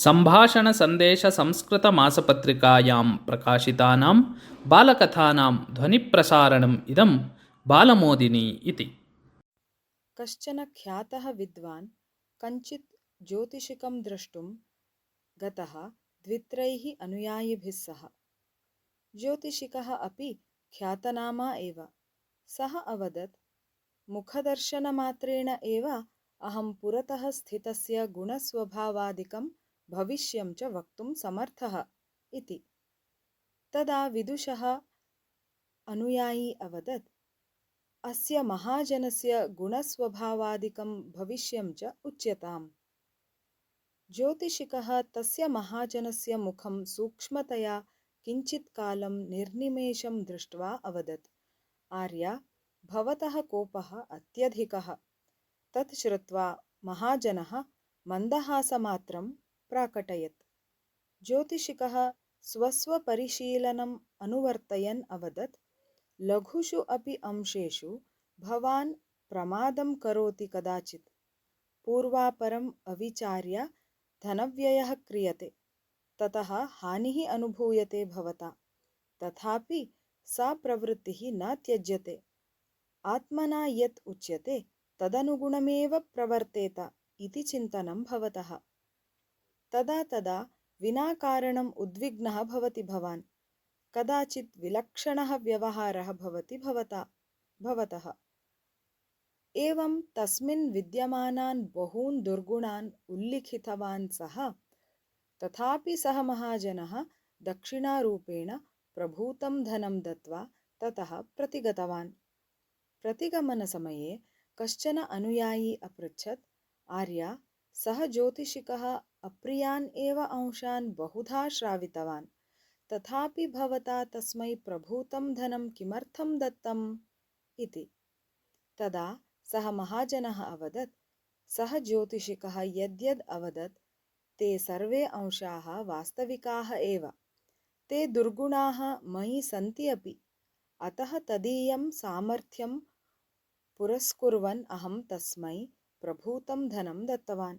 सम्भाषणसन्देशसंस्कृतमासपत्रिकायां प्रकाशितानां बालकथानां ध्वनिप्रसारणम् इदं बालमोदिनी इति। कश्चन ख्यातः विद्वान् कञ्चित् ज्योतिषिकं द्रष्टुं गतः द्वित्रैः अनुयायिभिः सह। ज्योतिषिकः अपि ख्यातनामा एव। सः अवदत्, मुखदर्शनमात्रेण एव अहं पुरतः स्थितस्य गुणस्वभावादिकं भविष्यं च वक्तुं समर्थः इति। तदा विदुषः अनुयायी अवदत्, अस्य महाजनस्य गुणस्वभावादिकं भविष्यं च उच्यताम्। ज्योतिषिकः तस्य महाजनस्य मुखं सूक्ष्मतया किञ्चित्कालं निर्निमेषं दृष्ट्वा अवदत्, आर्या, भवतः कोपः अत्यधिकः। तत् श्रुत्वा महाजनः मन्दहासमात्रं प्राकटयत्। ज्योतिषिकः स्वस्वपरिशीलनम् अनुवर्तयन् अवदत्, लघुषु अपि अंशेषु भवान् प्रमादं करोति कदाचित्। पूर्वापरम् अविचार्य धनव्ययः क्रियते, ततः हानिः अनुभूयते भवता। तथापि सा प्रवृत्तिः न त्यज्यते। आत्मना यत् उच्यते तदनुगुणमेव प्रवर्तेत इति चिन्तनं भवतः। तदा तदा विना कारणम् उद्विग्नः भवति भवान्। कदाचित् विलक्षणः व्यवहारः भवति भवतः। एवं तस्मिन् विद्यमानान् बहून् दुर्गुणान् उल्लिखितवान् सः। तथापि सः महाजनः दक्षिणारूपेण प्रभूतं धनं दत्त्वा ततः प्रतिगतवान्। प्रतिगमनसमये कश्चन अनुयायी अपृच्छत्, आर्या, सः ज्योतिषिकः अप्रियान् एव अंशान् बहुधा श्रावितवान्, तथापि भवता तस्मै प्रभूतं धनं किमर्थं दत्तम् इति। तदा सः महाजनः अवदत्, सः ज्योतिषिकः यद्यद् अवदत् ते सर्वे अंशाः वास्तविकाः एव। ते दुर्गुणाः मयि सन्ति अपि। अतः तदीयं सामर्थ्यं पुरस्कुर्वन् अहं तस्मै प्रभूतं धनं दत्तवान्।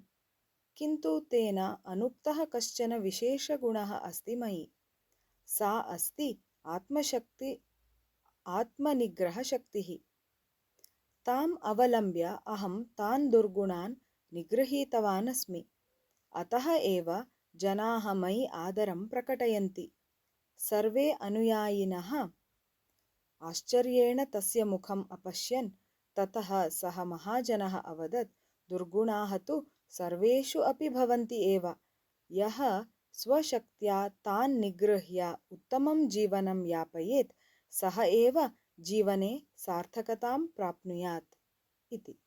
किन्तु तेन अनुक्तः कश्चन विशेषगुणः अस्ति मयि। सा अस्ति आत्मनिग्रहशक्तिः। ताम् अवलम्ब्य अहं तान् दुर्गुणान् निगृहीतवान् अस्मि। अतः एव जनाः मयि आदरं प्रकटयन्ति। सर्वे अनुयायिनः आश्चर्येण तस्य मुखम् अपश्यन्। ततः सः महाजनः अवदत्, दुर्गुणाः तु सर्वेषु अपि भवन्ति एव। यः स्वशक्त्या तान् निगृह्य उत्तमं जीवनं यापयेत्, सः एव जीवने सार्थकतां प्राप्नुयात् इति।